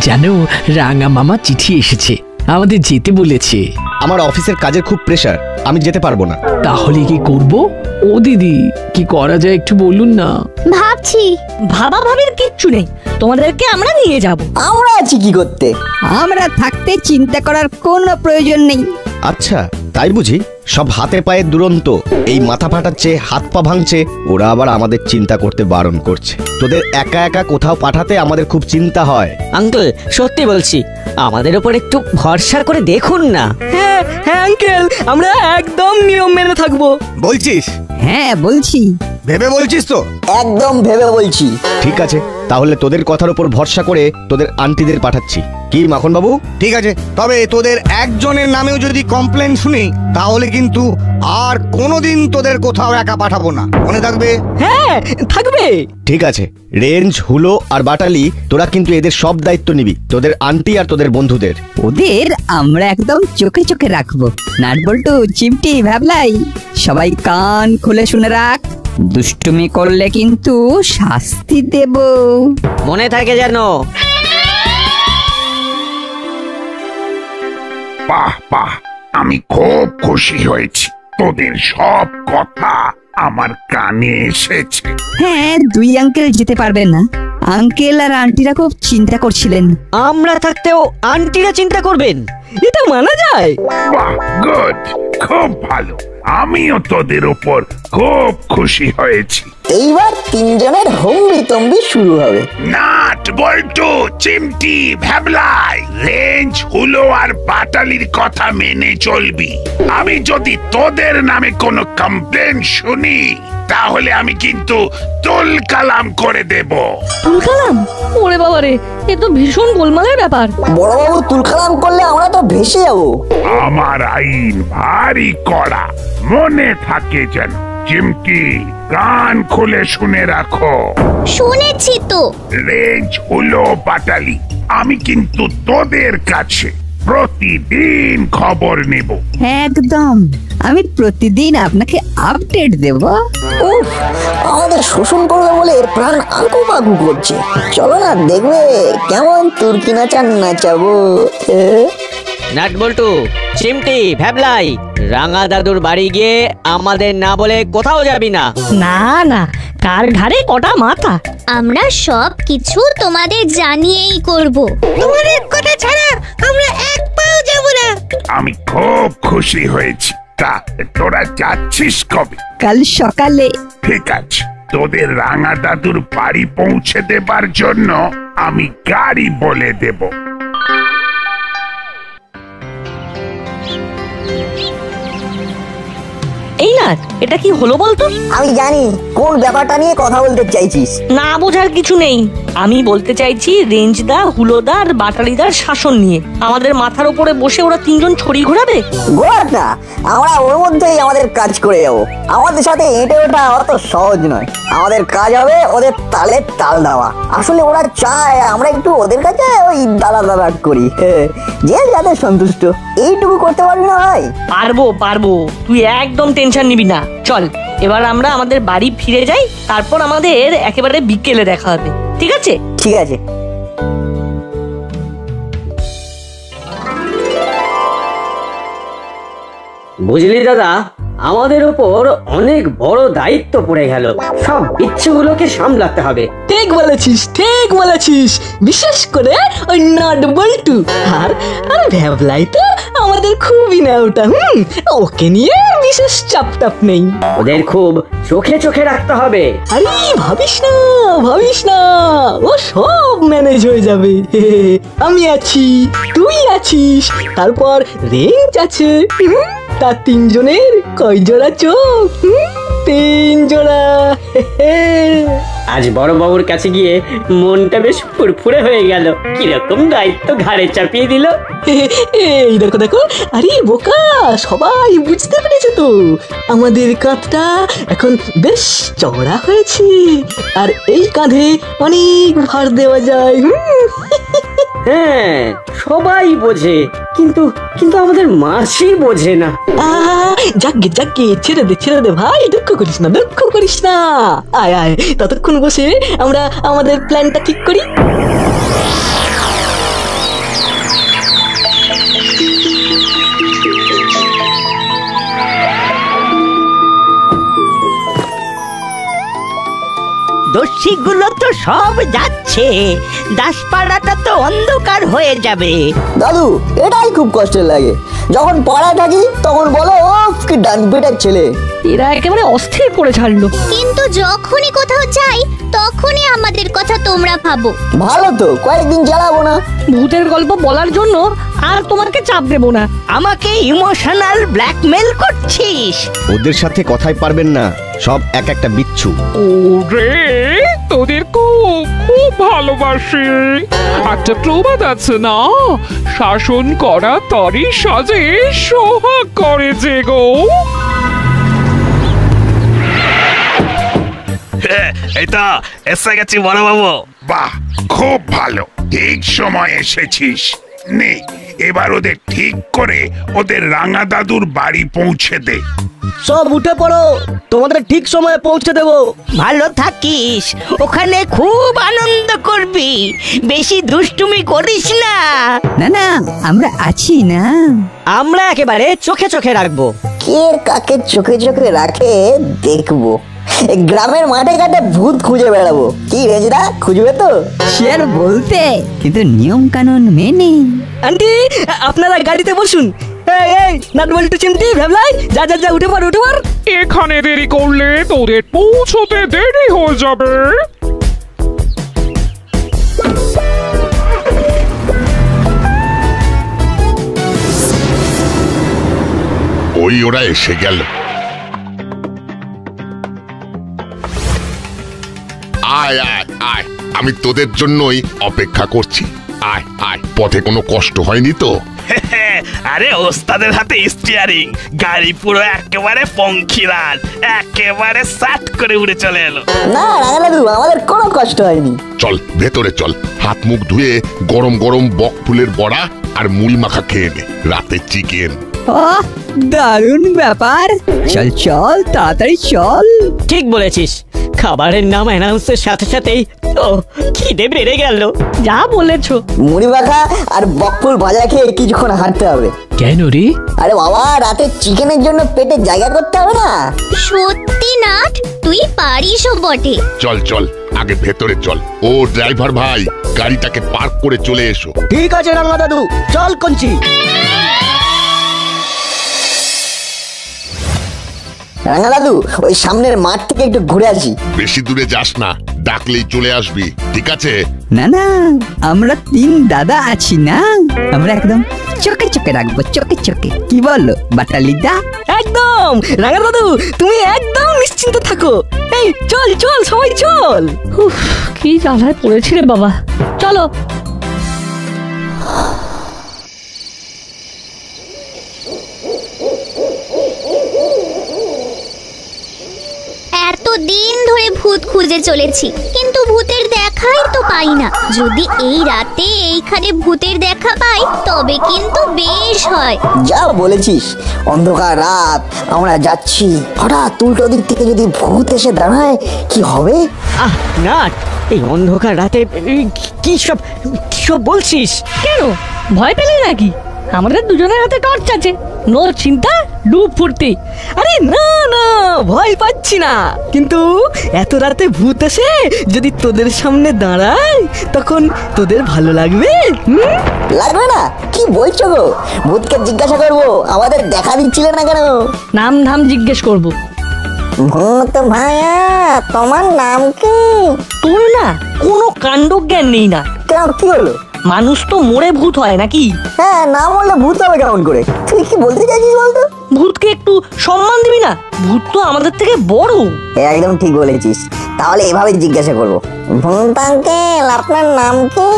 জানো, রাঙা মামা চিঠি এসেছে, আমাদের যেতে বলেছে। আমার অফিসের কাজের খুব প্রেসার, আমি যেতে পারবো না। তাহলে কি করব? ও দিদি, কি করা যায় একটু বলুন না। ভাবছি। ভাবা ভাবির কিচ্ছু নেই, তোমাদেরকে আমরা নিয়ে যাব। আমরা আছি কি করতে? আমরা থাকতে চিন্তা করার কোনো প্রয়োজন নেই। আচ্ছা, তাই বুঝি? সব হাতে পায়ে দুরন্ত, এই মাথা ফাটাচ্ছে, হাত পা ভাঙছে, ওরা আবার আমাদের চিন্তা করতে বারণ করছে। তোদের একা একা কোথাও পাঠাতে আমাদের খুব চিন্তা হয়। আঙ্কেল, সত্যি বলছি, আমাদের উপর একটু ভরসা করে দেখুন না। হ্যাঁ হ্যাঁ আঙ্কেল, আমরা একদম নিয়ম মেনে থাকবো। বলছিস? হ্যাঁ বলছি। ভেবে বলছিস তো? একদম ভেবে বলছি। ঠিক আছে, তাহলে তোদের কথার উপর ভরসা করে তোদের আন্টিদের পাঠাচ্ছি। কি মাখন বাবু? ঠিক আছে, তবে তোদের একজনের নামেও যদি কমপ্লেন শুনি তাহলে কিন্তু আর কোনোদিন তোদের কোথাও একা পাঠাবো না, মনে থাকবে? হ্যাঁ থাকবে। ঠিক আছে, রেঞ্জ, হুলো আর বাটালি, তোরা কিন্তু এদের সব দায়িত্ব নিবি, তোদের আন্টি আর তোদের বন্ধুদের। ওদের আমরা একদম চোখে চোখে রাখবো। নাটবল্টু, চিমটি, ভ্যাবলাই, সবাই কান খুলে শুনে রাখ। দুষ্টুমি করলে কিন্তু শাস্তি দেব, মনে থাকে যেন। বাহ বাহ, আমি খুব খুশি হয়েছি, তোদের সব কথা আমার কানে এসেছে। হ্যাঁ, দুই আঙ্কেল যেতে পারবেন না। আঙ্কেল আর আন্টিরা খুব চিন্তা করছিলেন। আমরা থাকতেও আন্টিরা চিন্তা করবেন, এটা মানা যায়? বাহ, গুড, খুব ভালো। আমিও তোদের উপর খুব খুশি হয়েছি। এইবার তিনজনের হম্বি তম্বি শুরু হবে। নাট, বল্টু, চিমটি, ভ্যাবলাই, রেঞ্জ, হুলো আর বাটালির কথা মেনে চলবি। আমি যদি তোদের নামে কোনো কমপ্লেন শুনি তাহলে আমি কিন্তু তুল কালাম করে দেব। তুল কালাম? ওরে বাবা রে, এ তো ভীষণ গোলমালের ব্যাপার। বড়বাবু তুলকালাম করলে আমরা তো ভেসে যাবো। আমার আইন ভারী কড়া, মনে থাকে যেন। চিমটি, কান খুলে শুনে রাখো। শুনেছি তো। রেঞ্জ, হুলো, বাটালি, আমি কিন্তু তোদের কাছে প্রতিদিন খবর নেব। একদম, আমি প্রতিদিন আপনাকে আপডেট দেব। উফ, আমাদের শোষণ করবে বলে প্রাণ আঁকু পাকু করছে। চলো না, দেখবে কেমন তুর্কি নাচান নাচাবো। নাট, বল্টু, চিমটি, ভ্যাবলাই, রাঙা দাদুর বাড়ি গিয়ে আমাদের না বলে কোথাও যাবি না। না না, কার ঘাড়ে কটা মাথা। আমরা সব কিছু তোমাদের জানিয়েই করব। তোমাদের কথা ছাড়া আমরা এক পাও যাব না। আমি খুব খুশি হয়েছি। তা তোরা যাচ্ছিস কবে? কাল সকালে। ঠিক আছে, তোদের রাঙা দাদুর বাড়ি পৌঁছে দেবার জন্য আমি গাড়ি বলে দেব। এই না, এটা কি হলো বলতো? আমি জানি কোন ব্যাপারটা নিয়ে কথা বলতে চাইছিস। না বোঝার কিছু নেই, আমি বলতে চাইছি রেঞ্জদা, হুলোদা আর বাটালিদার শাসন নিয়ে। আমাদের মাথার উপরে বসে ওরা তিনজন ছড়ি ঘোরাবে। ঘোরাক না, আমরা ওর মধ্যেই আমাদের কাজ করে যাবো। আমাদের সাথে এঁটে ওঠা অত সহজ নয়। আমাদের কাজ হবে ওদের তালে তাল দেওয়া। আসলে ওরা চায় আমরা একটু ওদের কাছে ওই দাদা দাদা করি, যে যাতে সন্তুষ্ট। এইটুকু করতে পারবি না ভাই? পারবো পারবো, তুই একদম টেনশন নিবি না। চল এবার আমরা আমাদের বাড়ি ফিরে যাই, তারপর আমাদের একেবারে বিকেলে দেখা হবে, ঠিক আছে? ঠিক আছে। বুঝলি দাদা, আমাদের উপর অনেক বড় দায়িত্ব পড়ে গেল। সব বিচ্ছুগুলোকে সামলাতে হবে। ঠিক বলেছিস, ঠিক বলেছিস। বিশেষ করে ওই নাট, বল্টু আর ভ্যাবলাই তো আমাদের খুবই না ওটা। ওকে নিয়ে বিশেষ চাপ টাপ নেই। ওদের খুব চোখে চোখে রাখতে হবে। আরে ভাবিস না, ভাবিস না, ও সব ম্যানেজ হয়ে যাবে। আমি আছি, তুই আছিস, তারপর রেঞ্জ আছে। তা তিনজনের কয় জোড়া চোখ? 3 জোড়া। আজ বড় বাবুর কাছে গিয়ে মনটা বেশ ফুরফুরে হয়ে গেল। কিরকম দায়িত্ব ঘাড়ে চাপিয়ে দিল। এই দেখো দেখো, আরে বোকা, সবাই বুঝতে পেরেছে তো, আমাদের কাঁধটা এখন বেশ চওড়া হয়েছে, আর এই কাঁধে অনেক ভার দেওয়া যায়। হ্যাঁ, সবাই বোঝে, কিন্তু কিন্তু আমাদের মাসি বোঝে না। যাকে যাকে, ছেড়ে দে ভাই, দুঃখ করিস না, দুঃখ করিস না। আয় আয়, ততক্ষণ বসে আমরা আমাদের প্ল্যানটা ঠিক করি। দস্যিগুলো তো সব যাচ্ছে, দাসপাড়াটা তো অন্ধকার হয়ে যাবে। দাদু এটাই খুব কষ্টের লাগে, যখন পড়ায় থাকি তখন বলো ওফ কি ডান পেটার ছেলে। এরা একেবারে অস্থির করে ছাড়লো। কিন্তু যখনই কোথাও যাই তখনই আমাদের কথা তোমরা ভাবো। ভালো তো, কয়েকদিন চালাবো না। ভূতের গল্প বলার জন্য আর তোমাকে চাপ দেব না। আমাকে ইমোশনাল ব্ল্যাকমেল করছিস? ওদের সাথে কথাই পারবেন না, সব এক একটা বিচ্ছু। ওরে তোদের খুব খুব ভালোবাসি। একটা প্রবাদ আছে না, শাসন করা তরই সাজে সোহাগ করে যে গো। এই তো এসে গেছি বড় বাবু। বাহ, খুব ভালো, ঠিক সময় এসেছিস। নে এবার ওদের ঠিক করে ওদের রাঙা দাদুর বাড়ি পৌঁছে দে। সব উঠে পড়ো, তোমাদের ঠিক সময়ে পৌঁছে দেবো। ভালো থাকিস, ওখানে খুব আনন্দ করবি, বেশি দুষ্টুমি করিস না। না না, আমরা আছি না। আমরা একেবারে চোখে চোখে রাখবো। কে কাকে চোখে চোখে রাখে দেখবো। গ্রামের মাঠে ঘাটে ভূত খুঁজে বেড়াবো। কি রেজরা, খুঁজবে তো? সে আর বলতে, কিন্তু নিয়ম কানুন মেনে। আন্টি আপনারা গাড়িতে বসুন। এই এই নাটবল্টু চিমটি ভ্যাবলাই, যা যা যা উঠে পড় উঠে পড়। এখানে দেরি করলে তোদের পৌঁছতে দেরি হয়ে যাবে। ওই ওরা এসে গেল। আয় আয় আয়, আমি তোদের জন্যই অপেক্ষা করছি। আয় আয়, পথে কোনো কষ্ট হয়নি তো? আরে ওস্তাদের হাতে স্টিয়ারিং, গাড়ি পুরো একেবারে পঙ্খিরাজ, একেবারে সাট করে উড়ে চলে এলো। না রাঙা দাদু, আমাদের কোনো কষ্ট হয়নি। চল ভেতরে চল, হাত মুখ ধুয়ে গরম গরম বক ফুলের বড়া আর মুড়ি মাখা খেয়ে নে, রাতে চিকেন। দারুণ ব্যাপার। চল চল, তাড়াতাড়ি চল। ঠিক বলেছিস, খাবারের নাম অ্যানাউন্সের সাথে সাথেই তো খিদে বেড়ে গেল। যা বলেছো। মুড়ি মাখা আর বকফুল ভাজা খেয়ে কিছুক্ষণ হাঁটতে হবে। কেন রে? আরে বাবা, রাতে চিকেনের জন্য পেটে জায়গা করতে হবে না। সত্যি নাট, তুই পারিসও বটে। চল চল, আগে ভেতরে চল। ও ড্রাইভার ভাই, গাড়িটাকে পার্ক করে চলে এসো। ঠিক আছে রাঙা দাদু, চল কঞ্চি। রাঙা দাদু, ওই সামনের মাঠ থেকে একটু ঘুরে আসি। বেশি দূরে যাস না, ডাকলেই চলে আসবি, ঠিক আছে? না না, আমরা তিন দাদা আছি না, আমরা একদম চোখে চোখে রাখবো, চোখে চোখে। কি বলো বাটালিদা? একদম রাঙা দাদু, তুমি একদম নিশ্চিন্ত থাকো। এই চল চল, সবাই চল। উফ, কি জ্বালায় পড়েছি রে বাবা। চলো। এতদিন ধরে ভূত খুঁজে চলেছি, কিন্তু ভূতের দেখাই তো পাই না। যদি এই রাতে এইখানে ভূতের দেখা পাই তবে কিন্তু বেশ হয়। যা বলেছিস, অন্ধকার রাত, আমরা যাচ্ছি, হঠাৎ উল্টো দিক থেকে যদি ভূত এসে দাঁড়ায় কি হবে? আহ নাট, এই অন্ধকার রাতে কি সব বলছিস? কেন, ভয় পেলে নাকি? আমাদের দুজনের হাতে টর্চ আছে, নো চিন্তা, ডুব ফুর্তি। আরে না না, ভয় পাচ্ছি না, কিন্তু এত রাতে ভূত এসে যদি তোদের সামনে দাঁড়ায় তখন তোদের ভালো লাগবে? লাগবে না? কি বলছো গো? ভূতকে জিজ্ঞাসা করবো আমাদের দেখা দিচ্ছিলে না কেন? নাম ধাম জিজ্ঞেস করবো। ভূত ভাইয়া, তোমার নাম কি? তোর না কোনো কাণ্ড জ্ঞান নেই না। কেন, কি হলো? মানুষ তো মরে ভূত হয় নাকি? হ্যাঁ, না বললে ভূত হবে কেমন করে? তুই কি বলতে চাইছিস বলতো? ভূতকে একটু সম্মান দিবি না? ভূত তো আমাদের থেকে বড়। একদম ঠিক বলেছিস। তাহলে এভাবে জিজ্ঞাসা করবো, ভূত আঙ্কেল আপনার নাম কি?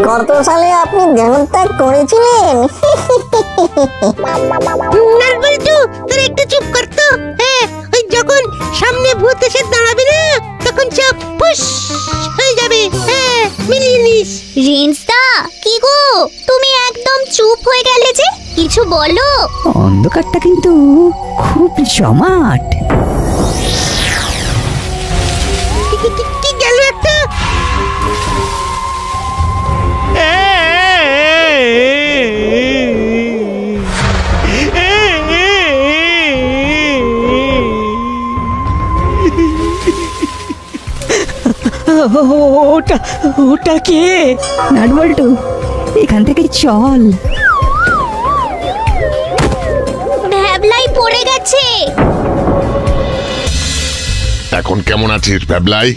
কত সালে আপনি দেহত্যাগ করেছিলেন? নাটবল্টু, তোর একটু চুপ কর তো। হ্যাঁ, ওই যখন সামনে ভূত এসে দাঁড়াবে না, তখন চোখ ফুস হয়ে যাবে। হ্যাঁ, মিলিয়ে নিস। রিন্সদা, কি গো, তুমি একদম চুপ হয়ে গেলে যে, কিছু বলো। অন্ধকারটা কিন্তু খুব জমাট। কি গেল একটা? ওটা ওটা কে? নাটবল্টু, এখান থেকে চল। ভ্যাবলাই পড়ে গেছে। এখন কেমন আছিস ভ্যাবলাই?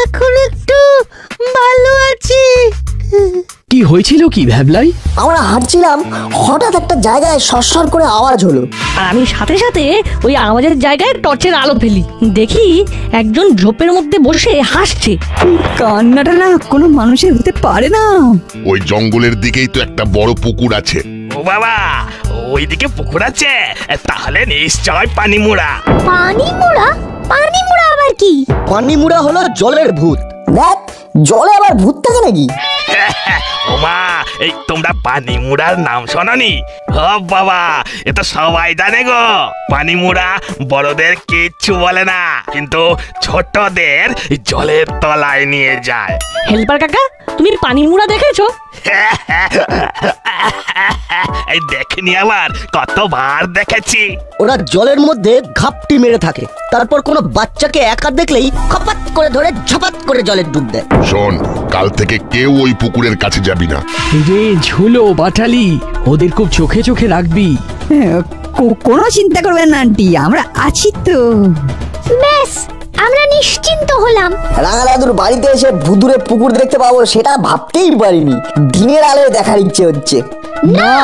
এখন একটু ভালো আছি। কি হয়েছিল কি ভ্যাবলাই? আমরা হাঁটছিলাম, হঠাৎ একটা জায়গায় সরসর করে আওয়াজ হলো। আমি সাথে সাথে ওই আওয়াজের জায়গায় টর্চের আলো ফেলি, দেখি একজন ঝোপের মধ্যে বসে হাসছে। কান্নাটা না কোনো মানুষের হতে পারে না। ওই জঙ্গলের দিকেই তো একটা বড় পুকুর আছে। ও বাবা, ওইদিকে পুকুর আছে, তাহলে নিশ্চয় পানিমুড়া। পানিমুড়া? পানিমুড়া আবার কি? পানিমুড়া হলো জলের ভূত। দেখ, জলে আবার ভূত থাকে নাকি? ওমা, এই তোমরা পানিমুড়ার নাম শোনোনি? ও বাবা, এ তো সবাই জানে গো। পানিমুড়া বড়দের কিচ্ছু বলে না, কিন্তু ছোটদের জলের তলায় নিয়ে যায়। হেল্পার কাকা, তুমি পানিমুড়া দেখেছো? এই দেখিনি, আবার কতবার দেখেছি। ওরা জলের মধ্যে ঘাপটি মেরে থাকে, তারপর কোনো বাচ্চাকে একা দেখলেই খপাত করে ধরে ঝপাত করে জলে ডুব দেয়। শোন, কাল থেকে কেউ ওই পুকুরের কাছে যাবি না। রে ঝুলো বাটালি, ওদের খুব চোখে চোখে রাখবি। কোনো চিন্তা করবেন না আন্টি, আমরা আছি তো। ব্যাস, আমরা নিশ্চিন্ত হলাম। রাঙা দাদুর বাড়িতে এসে ভুতুরে পুকুর দেখতে পাবো সেটা ভাবতেই পারিনি। দিনের আলোয় দেখার ইচ্ছে হচ্ছে। না,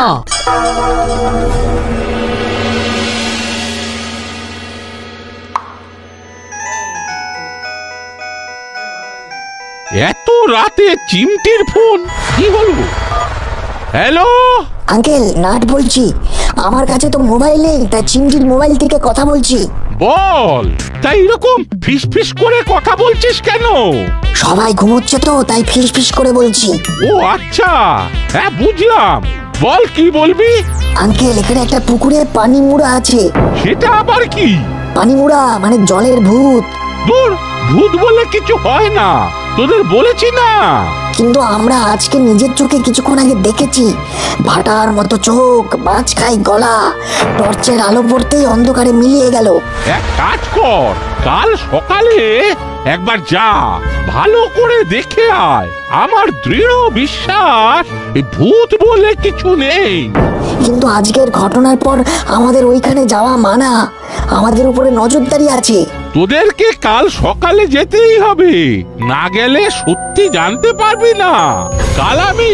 এত রাতে চিমটির ফোন, কি হলো? হ্যালো আঙ্কেল, নাট বলছি। আমার কাছে তো মোবাইল নেই, তাই চিমটির মোবাইল থেকে কথা বলছি। বল, তাই এরকম ফিস ফিস করে কথা বলছিস কেন? সবাই ঘুমোচ্ছে তো, তাই ফিস ফিস করে বলছি। ও আচ্ছা, হ্যাঁ বুঝলাম। বল, কি বলবি? আঙ্কেল, এখানে একটা পুকুরে পানিমুড়া আছে। সেটা আবার কি? পানিমুড়া মানে জলের ভূত। দূর, ভূত বলে কিছু হয় না, তোদের বলেছি না। কিন্তু আমরা আজকে নিজের চোখে কিছুক্ষণ আগে দেখেছি। ভাটার মতো চোখ, মাঝখাই গলা, টর্চের আলো পড়তেই অন্ধকারে মিলিয়ে গেল। এক কাজ কর, কাল সকালে একবার যা, ভালো করে দেখে আয়। আমার দৃঢ় বিশ্বাস এই ভূত বলে কিছু নেই। কিন্তু আজকের ঘটনার পর আমাদের ওইখানে যাওয়া মানা। আমাদের উপরে নজরদারি আছে। তোদেরকে কাল সকালে যেতেই হবে, না গেলে সত্যি জানতে পারবি না। কাল আমি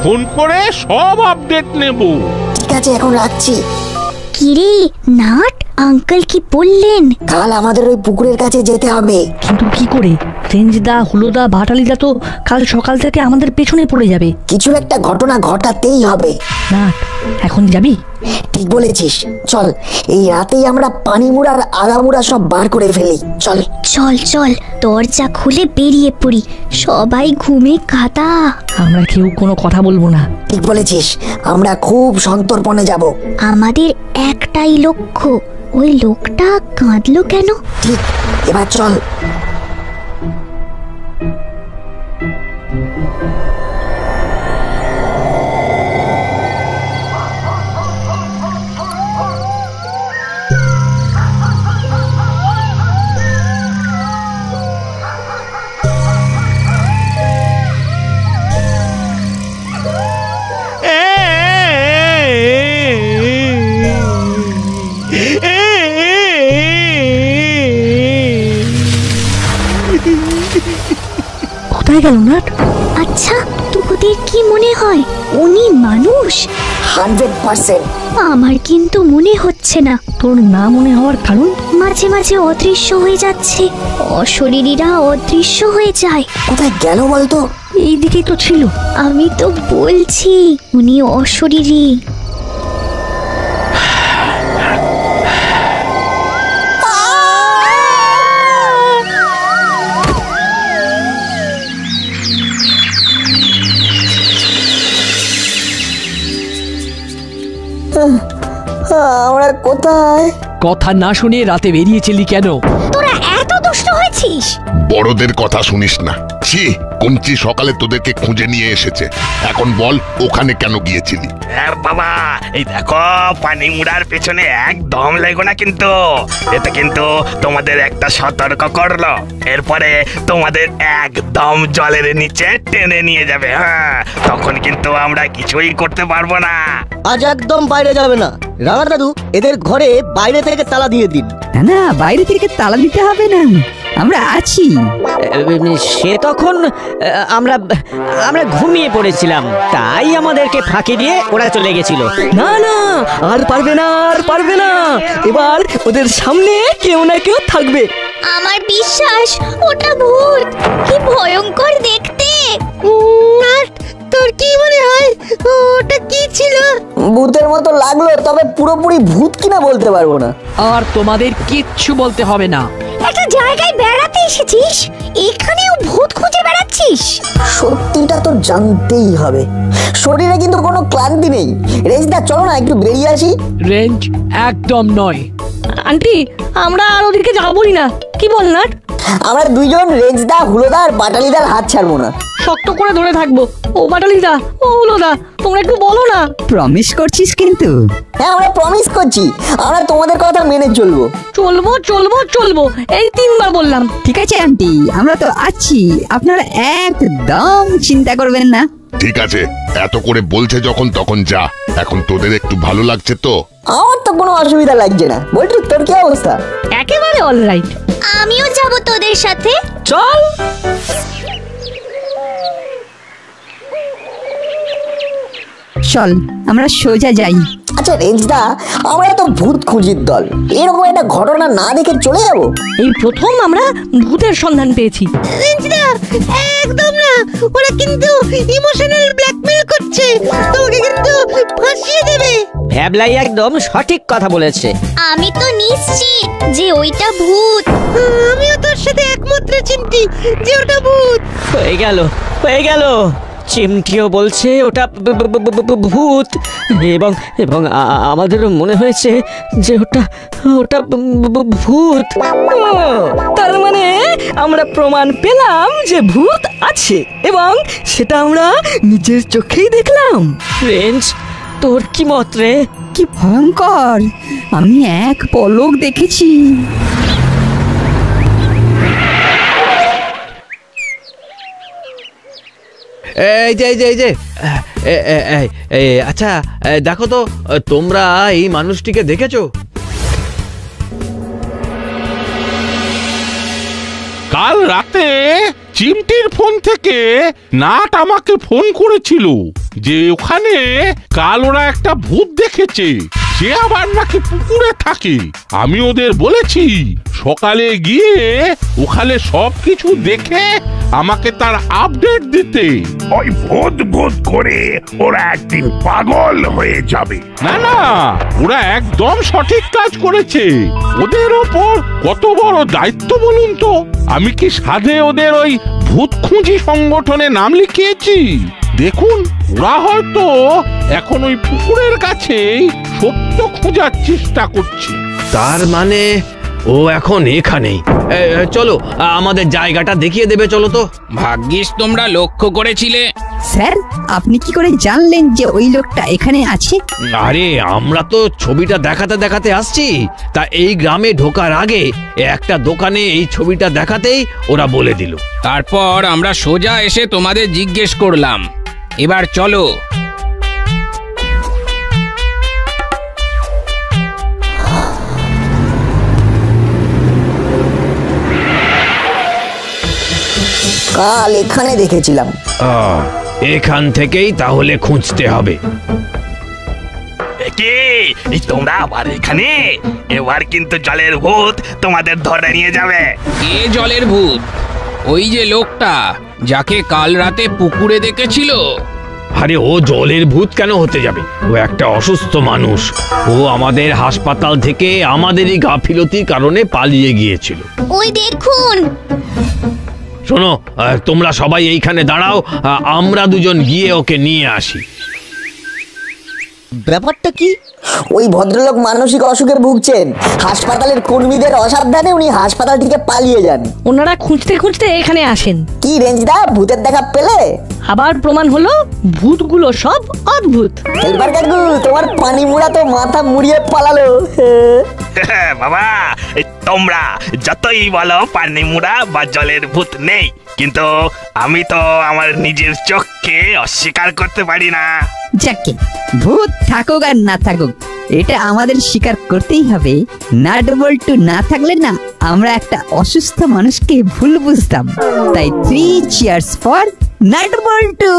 ফোন করে সব আপডেট নেব। ঠিক আছে, এখন রাখছি। কিরে নাট, আঙ্কেল কি বললেন? কাল আমাদের ওই পুকুরের কাছে যেতে হবে। কিন্তু কি করে? রেঞ্জদা, হুলোদা, ভাটালিদা তো কাল সকাল থেকে আমাদের পেছনে পড়ে যাবে। কিছু একটা ঘটনা ঘটাতেই হবে। না, এখন যাবি? ঠিক বলেছিস, চল এই রাতেই আমরা পানিমুড়ার আগামুড়া সব বার করে ফেলি। চল চল চল, দরজা খুলে বেরিয়ে পড়ি। সবাই ঘুমে কাঁদা। আমরা কেউ কোনো কথা বলবো না। ঠিক বলেছিস, আমরা খুব সন্তর্পণে যাব। আমাদের একটাই লক্ষ্য। ওই লোকটা কাঁদলো কেন? ঠিক, এবার চল। কোথায় গেল নাট? আচ্ছা, তোদের কি মনে হয় উনি মানুষ? 100%। আমার কিন্তু মনে হচ্ছে না। তোর না মনে হওয়ার কারণ? মাঝে মাঝে অদৃশ্য হয়ে যাচ্ছে, অশরীরীরা অদৃশ্য হয়ে যায়। কোথায় গেল বলতো? এই দিকেই তো ছিল। আমি তো বলছি উনি অশরীরী। আমরা কোথায়? কথা না শুনে রাতে বেরিয়েছিলি কেন? তোরা এত দুষ্ট হয়েছিস? বেড়াচ্ছিস? বড়দের কথা শুনিস না। ছি, কঞ্চি সকালে তোদেরকে খুঁজে নিয়ে এসেছে। এখন বল ওখানে কেন গিয়েছিলি? বাবা, এই দেখো পানি মুড়ার পেছনে একদম লেগো না কিন্তু। এতে কিন্তু তোমাদের একটা সতর্ক করলো, এরপরে তোমাদের একদম জলের নিচে টেনে নিয়ে যাবে। হ্যাঁ, তখন কিন্তু আমরা কিছুই করতে পারবো না। আজ একদম বাইরে যাবে না রাঙা দাদু, এদের ঘরে বাইরে থেকে তালা দিয়ে দিন। না না, বাইরে থেকে তালা দিতে হবে না, আমরা আছি। সে তখন আমরা আমরা ঘুমিয়ে পড়েছিলাম, তাই আমাদেরকে ফাঁকি দিয়ে ওরা চলে গেছিল। না না, আর পারবে না, আর পারবে না। এবার ওদের সামনে কেউ না কেউ থাকবে। আমার বিশ্বাস ওটা ভূত। কি ভয়ঙ্কর দেখতে। তোর কি মনে হয় ওটা কি ছিল? ভূতের মতো লাগলো, তবে পুরোপুরি ভূত কিনা বলতে পারবো না। আর তোমাদের কিচ্ছু বলতে হবে না। একটা জায়গায় বেড়াতে এসেছিস, এখানেও ভূত খুঁজে বেড়াচ্ছিস? সত্যিটা তো জানতেই হবে। শরীরে কিন্তু কোনো ক্লান্তি নেই। রেঞ্জদা, চলো না একটু বেরিয়ে আসি। রেঞ্জ একদম নয়। আন্টি, আমরা আর ওদিকে যাবই না, কি বল না? আমরা দুইজন রেঞ্জদা, হুলোদা আর বাটালিদার হাত ছাড়বো না। শক্ত করে ধরে থাকবো। ও বাটালিদা, ও হুলোদা, তোমরা একটু বলো না। প্রমিস করছিস কিন্তু? হ্যাঁ, আমরা প্রমিস করছি, আমরা তোমাদের কথা মেনে চলবো। চলবো চলবো চলবো, এই 3 বার বললাম। ঠিক আছে আন্টি, আমরা তো আছি, আপনারা একদম চিন্তা করবেন না। ঠিক আছে, এত করে বলছে যখন তখন যা। এখন তোদের একটু ভালো লাগছে তো? আমার তো কোনো অসুবিধা লাগছে না। বলটু, তোর কি অবস্থা? একেবারে অলরাইট। আমিও যাব তোদের সাথে। চল। চল, আমরা সোজা যাই। আচ্ছা রেঞ্জদা, আমরা তো ভূত খুঁজির দল, এরকম একটা ঘটনা না দেখে চলে যাবো? এই প্রথম আমরা ভূতের সন্ধান পেয়েছি। একদম না, ওরা কিন্তু ইমোশনাল ব্ল্যাকমেল করছে, তোমাকে কিন্তু ফাঁসিয়ে দেবে। ভ্যাবলাই একদম সঠিক কথা বলেছে। আমি তো নিশ্চিত যে ওইটা ভূত। আমিও তোর সাথে একমত রে চিমটি, যে ওটা ভূত। হয়ে গেল, হয়ে গেল। চিমটিও বলছে ওটা ভূত, এবং এবং আমাদেরও মনে হয়েছে যে ওটা ওটা ভূত। তার মানে আমরা প্রমাণ পেলাম যে ভূত আছে, এবং সেটা আমরা নিজের চোখেই দেখলাম। রেঞ্জ, তোর কি মত রে? কি ভয়ঙ্কর! আমি এক পলক দেখেছি। এই যে এই যে এই যে আচ্ছা, দেখো তো, তোমরা এই মানুষটিকে দেখেছো? কাল রাতে চিমটির ফোন থেকে নাট আমাকে ফোন করেছিল যে ওখানে কাল ওরা একটা ভূত দেখেছে, সে আবার নাকি পুকুরে থাকে। আমি ওদের বলেছি সকালে গিয়ে ওখানে সবকিছু দেখে আমাকে তার আপডেট দিতে। ওই ভূত ভূত করে ওরা একদিন পাগল হয়ে যাবে। না না, ওরা একদম সঠিক কাজ করেছে। ওদের ওপর কত বড় দায়িত্ব বলুন তো। আমি কি সাধে ওদের ওই ভূত খুঁজি সংগঠনে নাম লিখিয়েছি। দেখুন, ওরা হয়তো এখন ওই পুকুরের কাছেই সত্য খোঁজার চেষ্টা করছে। তার মানে ও এখন এখানেই। চলো, আমাদের জায়গাটা দেখিয়ে দেবে, চলো তো। ভাগ্যিস তোমরা লক্ষ্য করেছিলে। স্যার, আপনি কি করে জানলেন যে ওই লোকটা এখানে আছে? আরে, আমরা তো ছবিটা দেখাতে দেখাতে আসছি, তা এই গ্রামে ঢোকার আগে একটা দোকানে এই ছবিটা দেখাতেই ওরা বলে দিল। তারপর আমরা সোজা এসে তোমাদের জিজ্ঞেস করলাম। এবার চলো। কাল এখানে দেখেছিলাম। এখান থেকেই তাহলে খুঁজতে হবে। কে তোমরা আবার এখানে? এবার কিন্তু জলের ভূত তোমাদের ধরে নিয়ে যাবে। কে জলের ভূত? ওই যে লোকটা যাকে কাল রাতে পুকুরে দেখেছিল। আরে, ও জলের ভূত কেন হতে যাবে? ও একটা অসুস্থ মানুষ। ও আমাদের হাসপাতাল থেকে আমাদেরই গাফিলতির কারণে পালিয়ে গিয়েছিল। ওই দেখুন। শোনো, তোমরা সবাই এইখানে দাঁড়াও, আমরা দুজন গিয়ে ওকে নিয়ে আসি। ব্যাপারটা কি? ওই ভদ্রলোক মানসিক অসুখে ভুগছেন। হাসপাতালের কর্মীদের অসাবধানে উনি হাসপাতাল থেকে পালিয়ে যান। ওনারা খুঁজতে খুঁজতে এখানে আসেন। কি রেঞ্জদা, ভূতের দেখা পেলে? আবার প্রমাণ হলো ভূতগুলো সব অদ্ভুত। হেলপার কাকু, তোমার পানি মুড়া তো মাথা মুড়িয়ে পালালো। বাবা, তোমরা যতই বলো পানি মুড়া বা জলের ভূত নেই, কিন্তু আমি তো আমার নিজের চোখকে অস্বীকার করতে পারি না। যাকে ভূত থাকুক আর না থাকুক, এটা আমাদের স্বীকার করতেই হবে। নাটবল্টু না থাকলে না আমরা একটা অসুস্থ মানুষকে ভুল বুঝতাম। তাই 3 চিয়ার্স ফর নাটবল্টু।